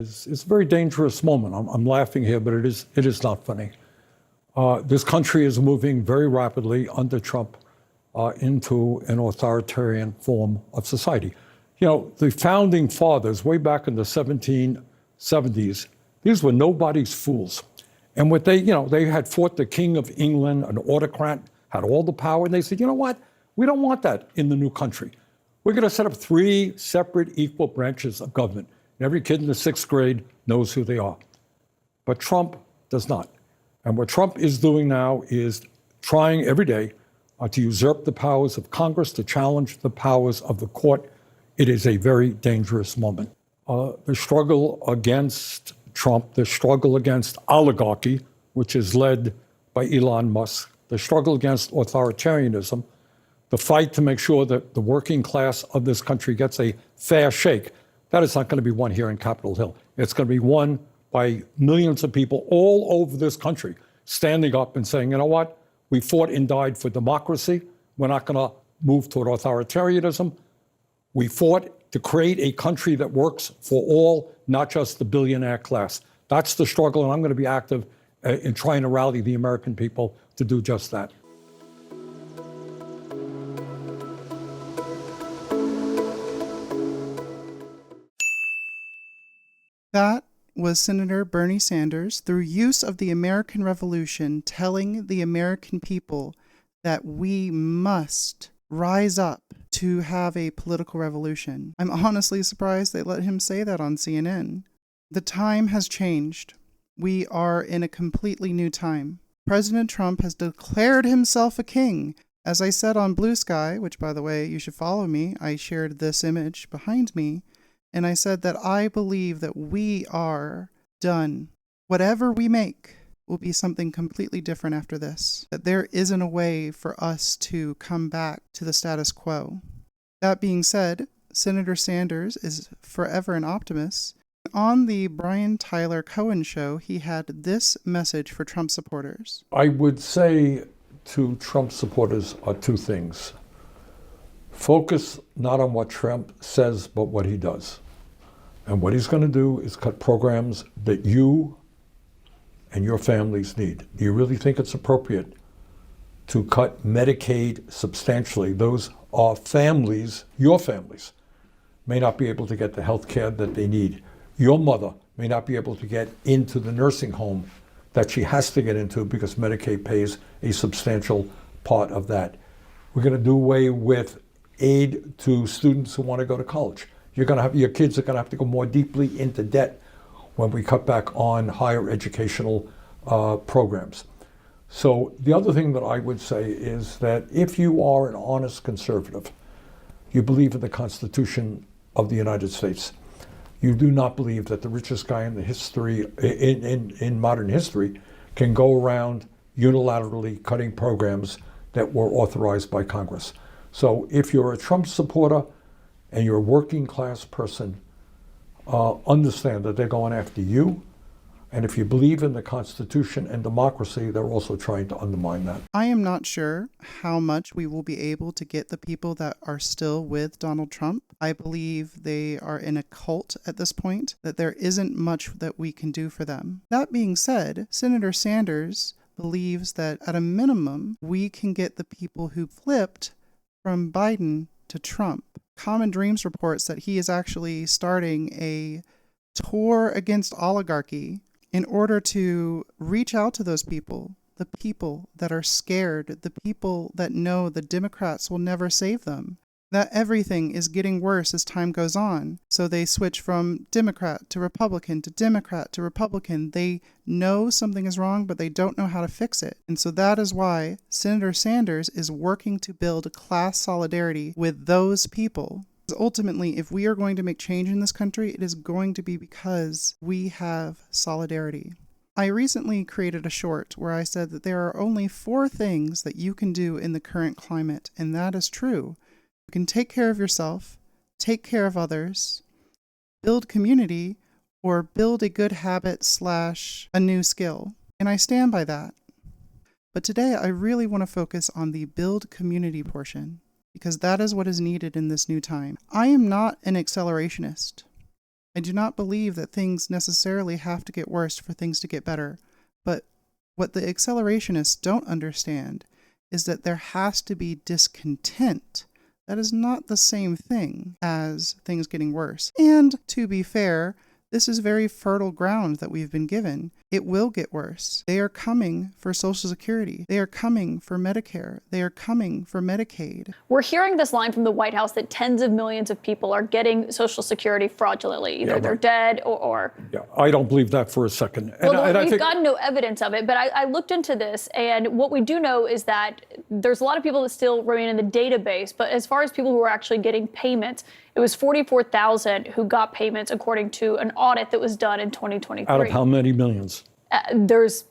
It's a very dangerous moment. I'm laughing here, but it is not funny. This country is moving very rapidly under Trump into an authoritarian form of society. You know, the founding fathers, way back in the 1770s, these were nobody's fools. And what they had fought the King of England, an autocrat, had all the power, and they said, you know what? We don't want that in the new country. We're going to set up 3 separate equal branches of government. And every kid in the 6th grade knows who they are. But Trump does not. And what Trump is doing now is trying every day to usurp the powers of Congress, to challenge the powers of the court. It is a very dangerous moment. The struggle against Trump, the struggle against oligarchy, which is led by Elon Musk, the struggle against authoritarianism, the fight to make sure that the working class of this country gets a fair shake, that is not going to be won here in Capitol Hill. It's going to be won by millions of people all over this country standing up and saying, you know what? We fought and died for democracy. We're not going to move toward authoritarianism. We fought to create a country that works for all, not just the billionaire class. That's the struggle, and I'm going to be active in trying to rally the American people to do just that. That was Senator Bernie Sanders, through use of the American Revolution, telling the American people that we must rise up to have a political revolution. I'm honestly surprised they let him say that on CNN. The time has changed. We are in a completely new time. President Trump has declared himself a king. As I said on Blue Sky, which, by the way, you should follow me, I shared this image behind me, and I said that I believe that we are done. Whatever we make will be something completely different after this. That there isn't a way for us to come back to the status quo. That being said, Senator Sanders is forever an optimist. On the Brian Tyler Cohen show, he had this message for Trump supporters. I would say to Trump supporters are 2 things. Focus not on what Trump says, but what he does. And what he's going to do is cut programs that you and your families need. Do you really think it's appropriate to cut Medicaid substantially? Those are families, your families, may not be able to get the health care that they need. Your mother may not be able to get into the nursing home that she has to get into because Medicaid pays a substantial part of that. We're going to do away with aid to students who want to go to college. Your kids are going to have to go more deeply into debt when we cut back on higher educational programs. So the other thing that I would say is that if you are an honest conservative, you believe in the Constitution of the United States, you do not believe that the richest guy in the history, in modern history, can go around unilaterally cutting programs that were authorized by Congress. So if you're a Trump supporter and you're a working class person, understand that they're going after you. And if you believe in the Constitution and democracy, they're also trying to undermine that. I am not sure how much we will be able to get the people that are still with Donald Trump. I believe they are in a cult at this point, that there isn't much that we can do for them. That being said, Senator Sanders believes that at a minimum, we can get the people who flipped from Biden to Trump. Common Dreams reports that he is actually starting a tour against oligarchy in order to reach out to those people, the people that are scared, the people that know the Democrats will never save them, that everything is getting worse as time goes on. So they switch from Democrat to Republican to Democrat to Republican. They know something is wrong, but they don't know how to fix it. And so that is why Senator Sanders is working to build class solidarity with those people. Ultimately, if we are going to make change in this country, it is going to be because we have solidarity. I recently created a short where I said that there are only 4 things that you can do in the current climate, and that is true. You can take care of yourself, take care of others, build community, or build a good habit / a new skill. And I stand by that. But today I really want to focus on the build community portion, because that is what is needed in this new time. I am not an accelerationist. I do not believe that things necessarily have to get worse for things to get better. But what the accelerationists don't understand is that there has to be discontent. That is not the same thing as things getting worse. And to be fair, this is very fertile ground that we've been given. It will get worse. They are coming for Social Security. They are coming for Medicare. They are coming for Medicaid. We're hearing this line from the White House that tens of millions of people are getting Social Security fraudulently. Either they're dead or... Yeah, I don't believe that for a second. We've gotten no evidence of it, but I looked into this, and what we do know is that there's a lot of people that still remain in the database, but as far as people who are actually getting payments, it was 44,000 who got payments according to an audit that was done in 2023. Out of how many millions? There's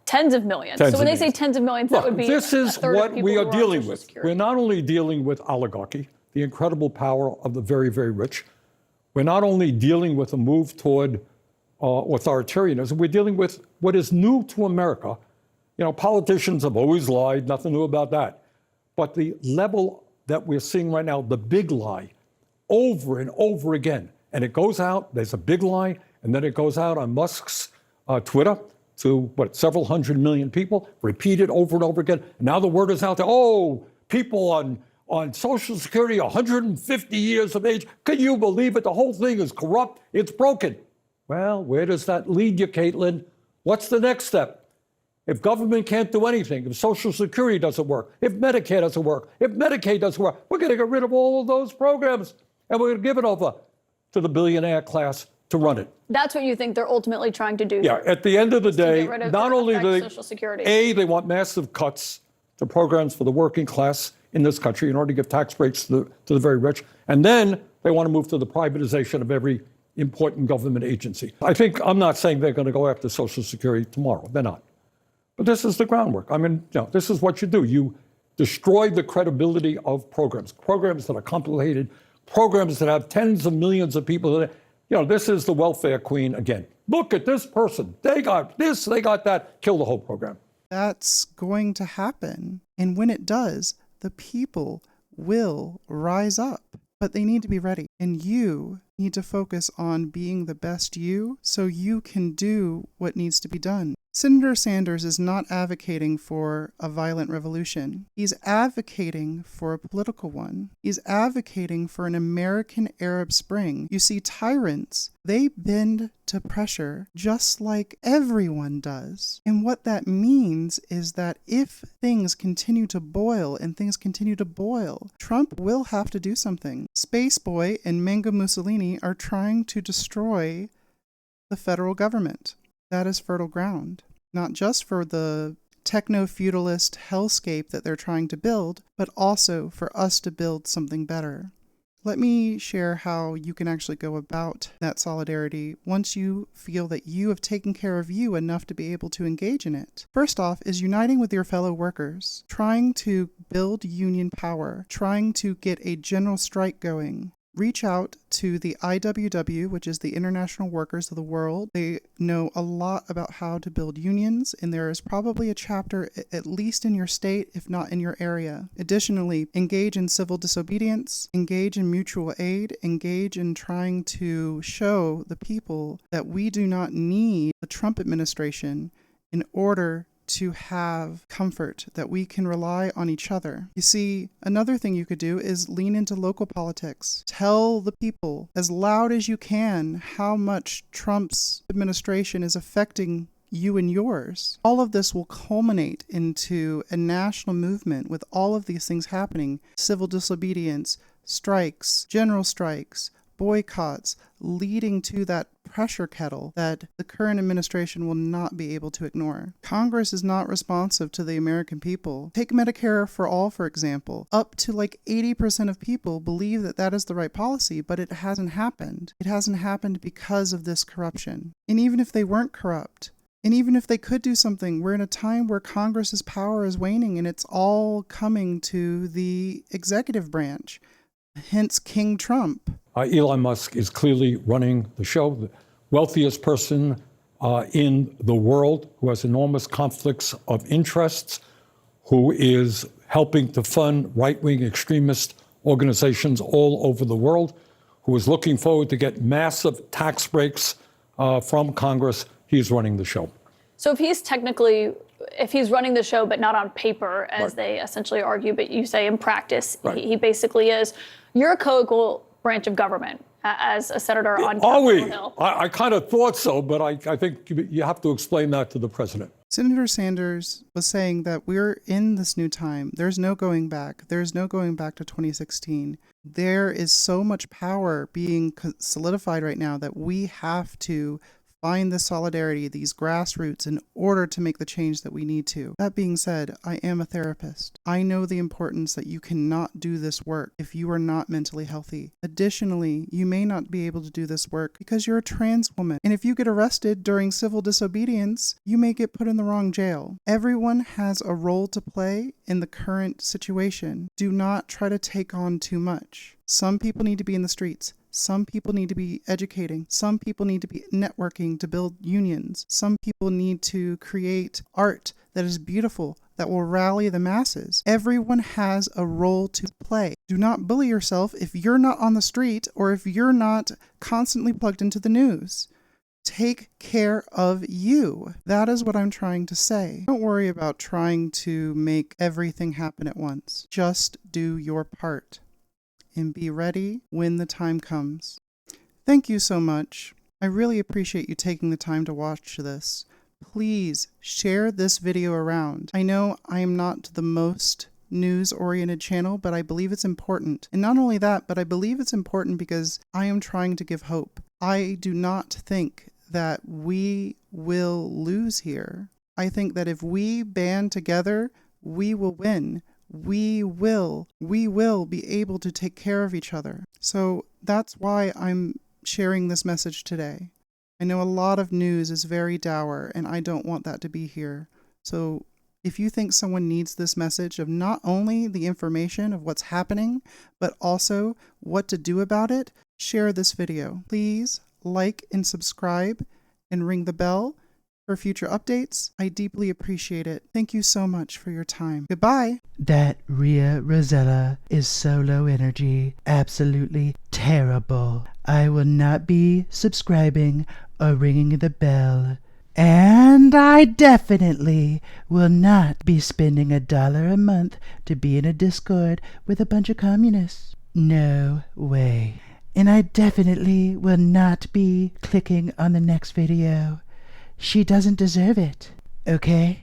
tens of millions. So when they say tens of millions, that would be this is what we are dealing with. Security. We're not only dealing with oligarchy, the incredible power of the very, very rich. We're not only dealing with a move toward authoritarianism, we're dealing with what is new to America. You know, politicians have always lied, nothing new about that. But the level that we're seeing right now, the big lie, over and over again. And it goes out, there's a big lie, and then it goes out on Musk's Twitter to, several hundred million people, repeated over and over again. Now the word is out there, people on Social Security, 150 years of age. Can you believe it? The whole thing is corrupt. It's broken. Well, where does that lead you, Caitlin? What's the next step? If government can't do anything, if Social Security doesn't work, if Medicare doesn't work, if Medicaid doesn't work, we're going to get rid of all of those programs, and we're going to give it over to the billionaire class to run it. That's what you think they're ultimately trying to do? Yeah, at the end of the day, not only do they, Social Security. they want massive cuts to programs for the working class in this country in order to give tax breaks to the very rich, and then they want to move to the privatization of every important government agency. I'm not saying they're going to go after Social Security tomorrow. They're not. But this is the groundwork. I mean, this is what you do. You destroy the credibility of programs that are complicated, programs that have tens of millions of people. This is the welfare queen again. Look at this person. They got this, they got that. Kill the whole program. That's going to happen. And when it does, the people will rise up. But they need to be ready. And you need to focus on being the best you so you can do what needs to be done. Senator Sanders is not advocating for a violent revolution. He's advocating for a political one. He's advocating for an American Arab Spring. You see, tyrants, they bend to pressure just like everyone does. And what that means is that if things continue to boil and things continue to boil, Trump will have to do something. Spaceboy and Mango Mussolini are trying to destroy the federal government. That is fertile ground, not just for the techno-feudalist hellscape that they're trying to build, but also for us to build something better. Let me share how you can actually go about that solidarity once you feel that you have taken care of you enough to be able to engage in it. First off is uniting with your fellow workers, trying to build union power, trying to get a general strike going. Reach out to the IWW, which is the International Workers of the World. They know a lot about how to build unions, and there is probably a chapter at least in your state, if not in your area. Additionally, engage in civil disobedience, engage in mutual aid, engage in trying to show the people that we do not need the Trump administration in order to have comfort, that we can rely on each other. You see, another thing you could do is lean into local politics. Tell the people as loud as you can how much Trump's administration is affecting you and yours. All of this will culminate into a national movement with all of these things happening. Civil disobedience, strikes, general strikes, boycotts, leading to that pressure kettle that the current administration will not be able to ignore. Congress is not responsive to the American people. Take Medicare for all, for example. Up to 80% of people believe that that is the right policy, but it hasn't happened. It hasn't happened because of this corruption. And even if they weren't corrupt, and even if they could do something, we're in a time where Congress's power is waning and it's all coming to the executive branch. Hence King Trump. Elon Musk is clearly running the show, the wealthiest person in the world, who has enormous conflicts of interests, who is helping to fund right-wing extremist organizations all over the world, who is looking forward to get massive tax breaks from Congress, he's running the show. So if he's running the show, but not on paper, as they essentially argue, but you say in practice, he basically is, you're a co-equal branch of government as a senator on Capitol Hill. I kind of thought so, but I think you have to explain that to the president. Senator Sanders was saying that we're in this new time. There's no going back. There's no going back to 2016. There is so much power being solidified right now that we have to find the solidarity, these grassroots, in order to make the change that we need to. That being said, I am a therapist. I know the importance that you cannot do this work if you are not mentally healthy. Additionally, you may not be able to do this work because you're a trans woman. And if you get arrested during civil disobedience, you may get put in the wrong jail. Everyone has a role to play in the current situation. Do not try to take on too much. Some people need to be in the streets. Some people need to be educating. Some people need to be networking to build unions. Some people need to create art that is beautiful, that will rally the masses. Everyone has a role to play. Do not bully yourself if you're not on the street or if you're not constantly plugged into the news. Take care of you. That is what I'm trying to say. Don't worry about trying to make everything happen at once. Just do your part and be ready when the time comes. Thank you so much. I really appreciate you taking the time to watch this. Please share this video around. I know I am not the most news-oriented channel, but I believe it's important. And not only that, but I believe it's important because I am trying to give hope. I do not think that we will lose here. I think that if we band together, we will win. We will be able to take care of each other. So that's why I'm sharing this message today. I know a lot of news is very dour, and I don't want that to be here. So if you think someone needs this message of not only the information of what's happening, but also what to do about it, share this video. Please like and subscribe and ring the bell for future updates. I deeply appreciate it. Thank you so much for your time. Goodbye. That RiaRosella is so low energy. Absolutely terrible. I will not be subscribing or ringing the bell. And I definitely will not be spending $1 a month to be in a Discord with a bunch of communists. No way. And I definitely will not be clicking on the next video. She doesn't deserve it, okay?